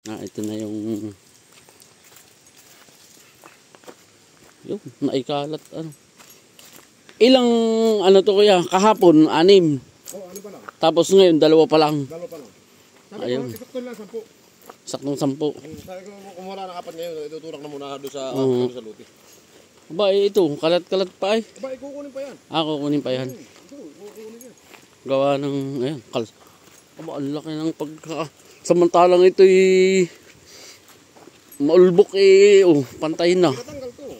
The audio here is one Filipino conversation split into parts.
Ito na yung naikalat ano. Ilang ano to kuya? Kahapon 6. Oh, ano pa lang? Tapos ngayon 2 pa lang. 2 pa lang. Sabi Ayun. ko, isakto lang 10. Saktong 10. Sabi ko, kung wala ng 4 ngayon, itutulak na muna doon sa, Oo. sa luti. Aba, ito, kalat-kalat pa eh. Aba, ikukunin pa yan. Kukunin pa yan. Ito, ikukunin yan. Gawa ng, ayan, aba, ang laki ng pagka... Samantalang ito'y maulbok eh, pantayin na. Pinatanggal to.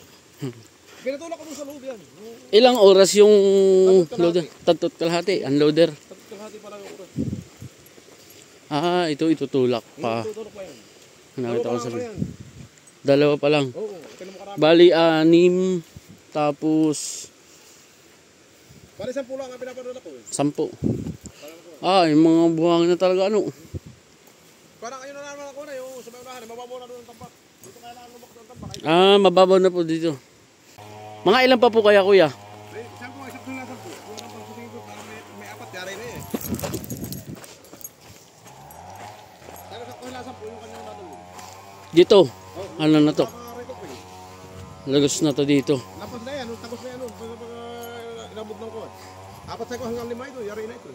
Pinatulak ko doon sa loob yan. Ilang oras yung Tatot loader? Tatot kalahati, unloader. Kalahati pa lang yung oras. Ito itutulak pa. Tutulak pa yan. Nakita ko sa pa yan. 2 pa lang. Oo, ito na makarami. Bali, 6. Tapos, Bali, 10 lang ang pinapadala ko eh. 10. Yung mga buhangin na talaga ano. Parang ayun na naman ako na yung sa may unahan, mababaw na doon ang tampak. Dito kailangan lumak ng tampak. Mababaw na po dito. Mga ilan pa po kaya kuya? Saan po, isakto lang 10. Kung anong pagsusingin ko, parang may 4, yari na eh. Pero sakto lang 10, yung kanyang natulog. Dito. Ano na to? Nakakarito ko eh. Lagos na to dito. Tapos na yan, tapos na yan. Pag inabot ng ko. 4 sa ko hanggang 5 ito, yari na ito.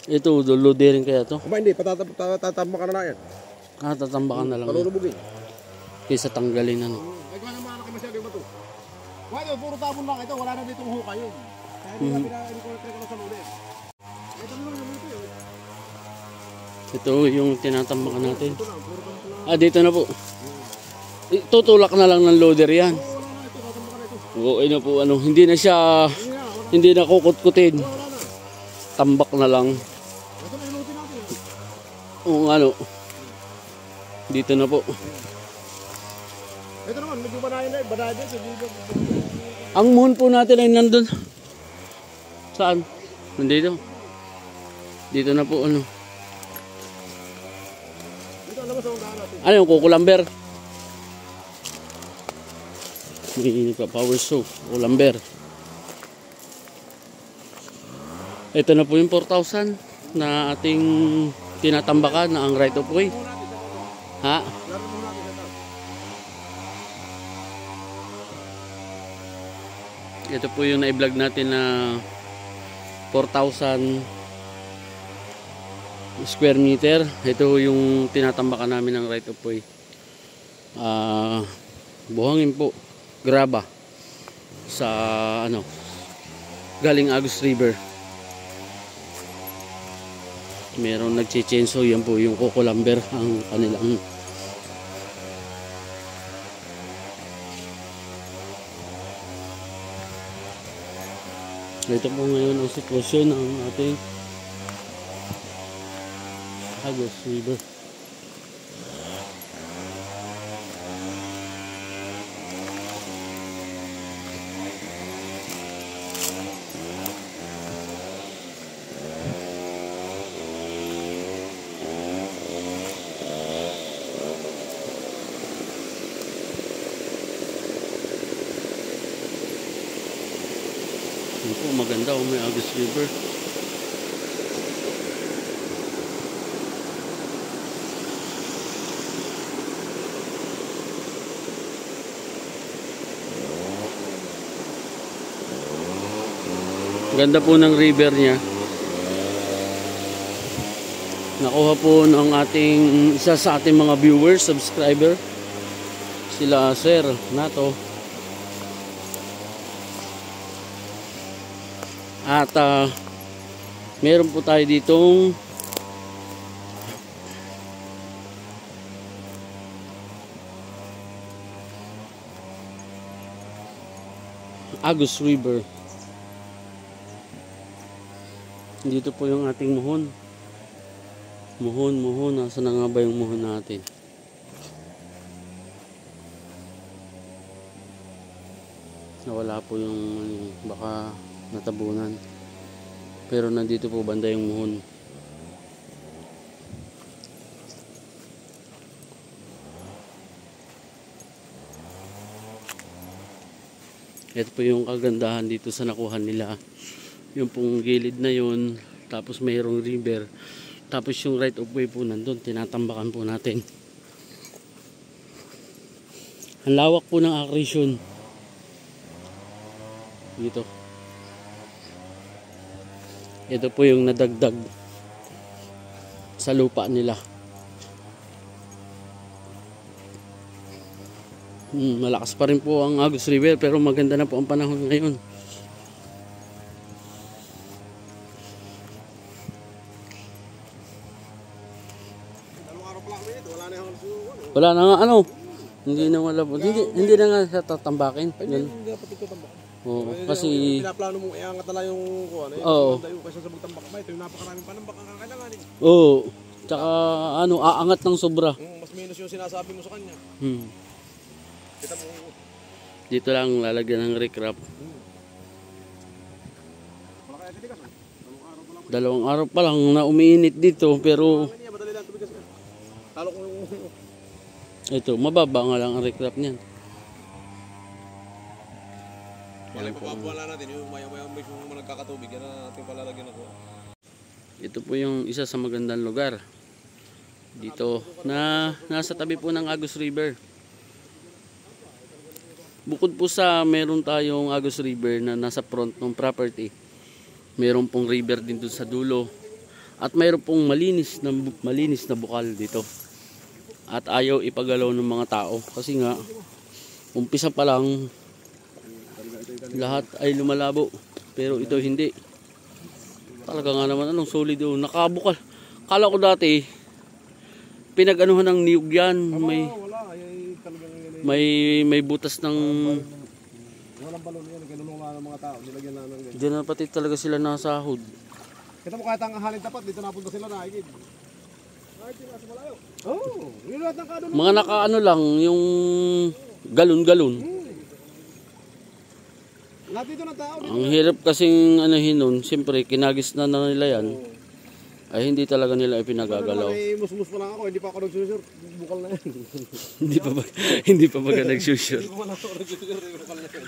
Ito, loadering kaya to? Aba hindi, tatatamba ka na yan. Tatambakan na lang. Palulubugin. Kaysa tanggalin ano. Ay, kung ano malaki masyado yung bato. Wala, puro tapon lang ito, wala na ditong hukay yun. Kaya hindi na pinag-incorporate ko na sa lulit. Ito lang yung lulit yun. Ito yung tinatambakan natin. Ito lang, puro ganito lang. Dito na po. Tutulak na lang ng loader yan. Oo, wala na ito, tatambakan na ito. Oo, po ano, hindi na siya, hindi na kukut-kutin. Wala na. Tambak na lang. Ito na inutin natin. Ano. Dito na po. Ito naman, medyo banayan na eh, banayan dito. Ang muhon po natin ay nandun. Saan? Nandito. Dito na po ano. Dito, alam mo sa undahan natin. Ano yung kukulamber? May power soap. Kulamber. Ito na po yung 4,000 na ating tinatambakan na ang right of way. Ha? Laro mo natin ito. Ito po yung na-vlog natin na 4,000 square meter. Ito yung tinatambakan namin ng right of way. Buhangin po. Graba. Sa ano. Galing Agus River. Meron nagche-chainsaw, yan po yung kukulamber ang kanilang ito po ngayon ang sitwasyon ng ating Agus River. Yan po, maganda may Agus River. Ganda po ng river niya. Nakuha po ng ating isa sa ating mga viewers, subscriber. Sila Sir Nato. At meron po tayo ditong Agus River. Dito po yung ating muhon. Muhon. Nasaan na nga ba yung muhon natin? Nawala po yung baka natabunan. Pero nandito po banda yung muhon. Ito po yung kagandahan dito sa nakuha nila. Yung pong gilid na yun, tapos mayroong river, tapos yung right of way po nandun, tinatambakan po natin. Ang lawak po ng accretion. Dito. Ito po yung nadagdag sa lupa nila. Malakas pa rin po ang Agus River pero maganda na po ang panahon ngayon. Dalawang araw pa lang kami dito, wala na yung Wala na nga ano. Hindi na wala po. Hindi na nga siya tatambakin. Hindi dapat ito tambak. Oo, kasi pinaplano mong iangat na lang yung kuha na yun. Oo. Kaysa sa magtambak ba, ito yung napakaraming panambak ang kakailanganin. oo. Tsaka ano, aangat ng sobra. Mas minus yung sinasabi mo sa kanya. Kita mo. Dito lang lalagyan ng recrap. Wala kaya titigas. Dalawang araw pa lang na umiinit dito pero Madali lang tumigas ka. Talo ko yung... ito, mababa nga lang ang recrap niyan. Wala yung papabuhala natin, yung maya-maya may mga nagkakatubig, yan na natin palalagyan ako. Ito po yung isa sa magandang lugar. Dito na nasa tabi po ng Agus River. Bukod po sa meron tayong Agus River na nasa front ng property, meron pong river din dun sa dulo. At mayroon pong malinis na bukal dito. At ayaw ipagalaw ng mga tao kasi nga umpisa pa lang lahat ay lumalabo pero ito hindi. Talaga nga naman anong solid oh, nakabukal. Kala ko dati pinag-anuhan ng niyog yan, may butas ng walang balon yan, kinulong na ng mga tao, nilagyan na ng ganyan. diyan na pati talaga sila nasahod. Kita mo kahit ang halin tapat, dito napunta sila naikid. Ay, sila sa malayo. Oo, yun lahat ng kadulong. Mga nakaano lang yung galon-galon. Lahat dito ng tao. Ang hirap kasing anuhin nun, siyempre kinagis na nila yan. Ay hindi talaga nila ipinagagalaw. May musmus pa lang ako, hindi pa ako nagsusur. Bukal na yan. hindi pa baga nagsusure. Hindi pa lang ako nagsusur, bukal na yan.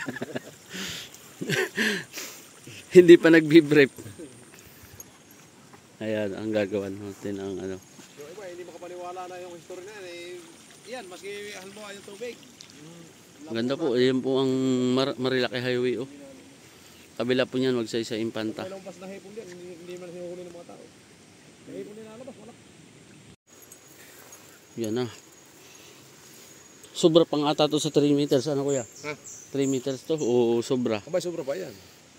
Hindi pa nagbibrep. Ayan, ang gagawan natin ang ano. Yung iba, hindi makapaniwala na yung history na yan. Yan, maski halimbawa yung tubig. Ganda po, ayan po ang Marilaki Highway oh. Kabila po niyan, Magsaysay Impanta. May lampas na hipon yan, hindi man sinuhuli ng mga tao. May hipon din nalabas, wala. Yan na. Sobra pang ata to sa 3 meters, ano kuya? Ha? 3 meters to o sobra? Abay, sobra pa yan.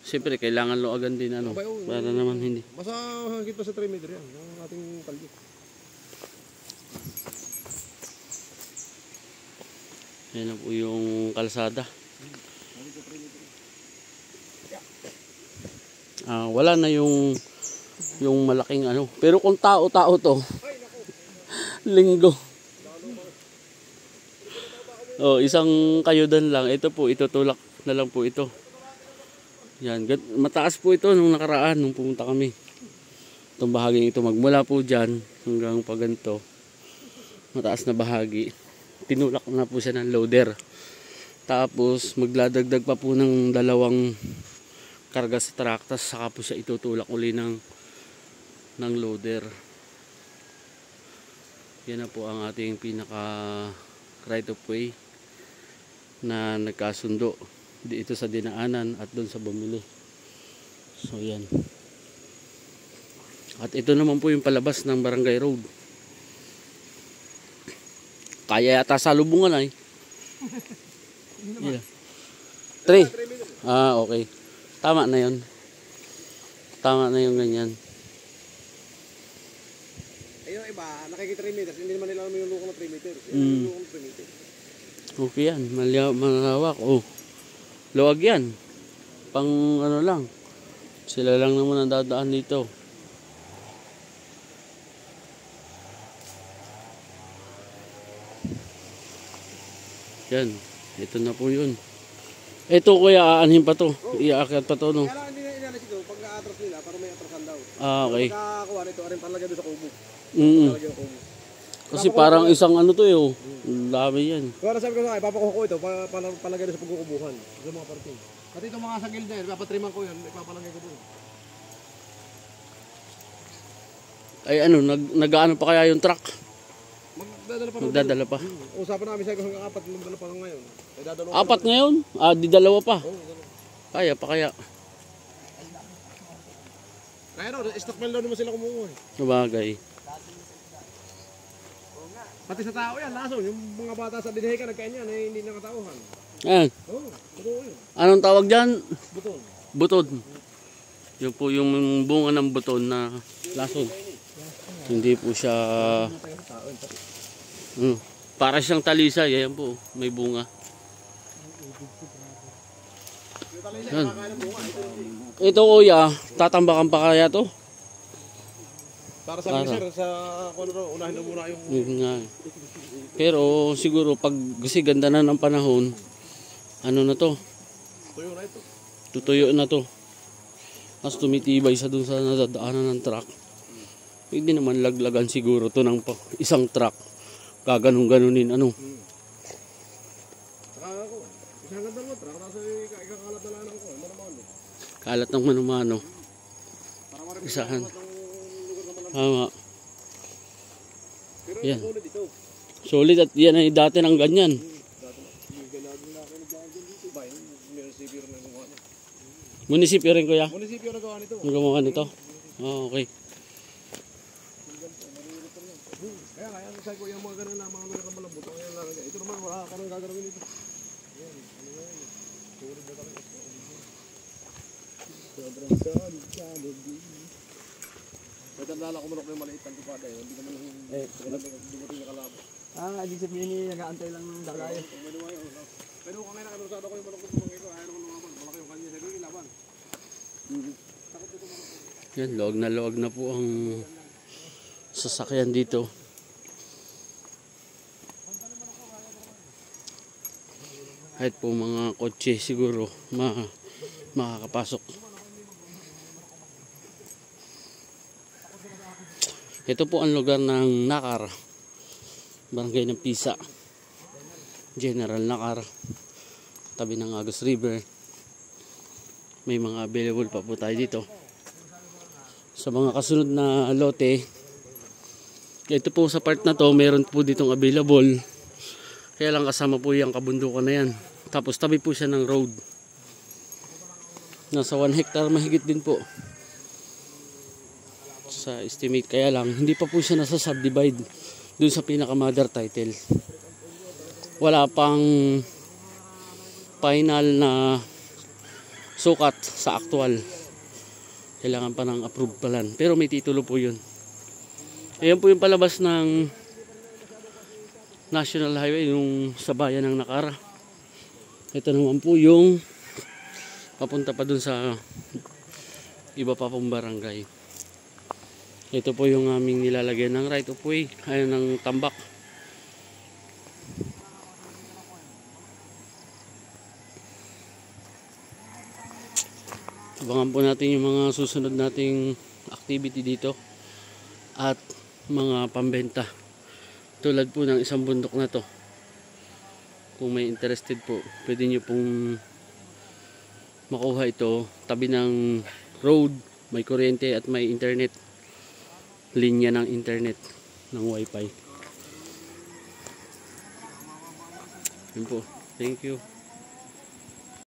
Siyempre, kailangan loagan din ano. Abay, Para naman hindi. Basta hanggang pa sa 3 meter yan, yung ating kalye. Yan na po yung kalsada. Wala na yung malaking ano. Pero kung tao-tao to, linggo. Oh, isang kayudan lang. Ito po, itutulak na lang po ito. Yan, mataas po ito nung nakaraan, nung pumunta kami. Itong bahaging ito, magmula po dyan hanggang pa ganito. Mataas na bahagi. Tinulak na po siya ng loader. Tapos magladagdag pa po ng 2 karga sa truck. Tapos saka po siya itutulak uli ng loader. Yan na po ang ating pinaka right of way na nagkasundo dito sa dinaanan at doon sa bumili. So yan. At ito naman po yung palabas ng Barangay Road. Kaya yata sa lubungan ay. 3. Okay. Tama na yun. Tama na yung ganyan. Ayun iba, nakikita 3 meters, hindi naman nila alam yung lukong ng 3 meters. Yung lukong ng 3 meters. Okay yan. Malawak. Oh. Luwag yan. Pang ano lang. Sila lang naman ang dadaan dito. Yan. Ito na po yun. Ito kuya, aanhin pa to. Iaakyat pa to, no? Kaya lang hindi na inalis ito, pag na-atras nila, parang may atrasan daw. Okay. Pagkakakuha nito, arin palagay doon sa kubo. Palagay ng kubo. Kasi parang isang ano to yun. Dami yan. Kaya nasabi ko sa akin, papakuha ko ito, palagay doon sa pagkukubuhan. Sa mga parting. At itong mga sagil na yun, papatriman ko yan, ipapalagay ko doon. Ay ano, nag-ano pa kaya yung truck? Dadala pa. Magdadala pa. Usapan namin sa hanggang 4 yung dala pa ngayon. Ay dadalo. 4 ngayon? Di 2 pa. Oo, dalawa. Kaya pa kaya. Kaya no, stock mail daw naman sila kumuha. Sabagay. Pati sa tao yan, lason. Yung mga bata sa Dinheka nagkain yan, hindi nakatauhan. Ayan. Oo, totoo yun. Anong tawag dyan? Buton. Buton. Yun po yung bunga ng buton na lason. Hindi po siya para siyang talisay. Ayan po, may bunga. Yan. Ito kuya, tatambakan pa kaya to? Para sa sir, sa unahin na muna yung... Yun nga. Pero siguro pag kasi ganda na ng panahon, ano na to? Tuyo na ito. Tutuyo na to. Tapos tumitibay sa dun sa nadadaanan ng truck. Hindi naman laglagan siguro to ng isang truck. Gaganong-ganunin ano. Saka ako, isang ganda mo truck, tapos ikakalat na lang ako, manamano. Kalat ng manumano. Isahan. Tama. Pero yan. solid ito. Solid at yan ay dati ng ganyan. Munisipyo rin kuya? Munisipyo na gawa nito. Ang gumawa nito? Oh, okay. Kaya sabi ko yung mga ganun na mga lugar na malambot. Ito naman wala ka nang gagawin dito. Yan, ano nga yun. Solid na talaga. Sobrang solid. Natandala ko manok na yung maliit ang tupada eh. Hindi naman dumating na kalabo. Ibig sabihin niya nag-aantay lang ng dalayo. Pero kung ngayon nakanusado ko yung manok ng tumangin ko, ayaw naman naman. Malaki yung kanya. Sabi ko ilaban. Yan, luwag na po ang sasakyan dito. Kahit po mga kotse siguro makakapasok. Ito po ang lugar ng Nakar, barangay ng Pisa, General Nakar, tabi ng Agus River. May mga available pa po tayo dito. Sa mga kasunod na lote, ito po sa part na to, meron po ditong available. Kaya lang kasama po yung kabundukan na yan. Tapos tabi po siya ng road. Nasa 1 hectare mahigit din po. Sa estimate, kaya lang hindi pa po siya nasa subdivide dun sa pinaka mother title. Wala pang final na sukat sa actual. Kailangan pa ng approved plan, pero may titulo po yun. Ayan po yung palabas ng National Highway, yung sa bayan ng Nakar. Ito naman po yung papunta pa dun sa iba pa pong barangay. Ito po yung aming nilalagyan ng right of way, ayun ng tambak. Abangan po natin yung mga susunod nating activity dito at mga pambenta. Tulad po ng isang bundok na to. Kung may interested po, pwede nyo pong makuha ito. Tabi ng road, may kuryente at may internet. Linya ng internet ng wifi. Yun po. Thank you.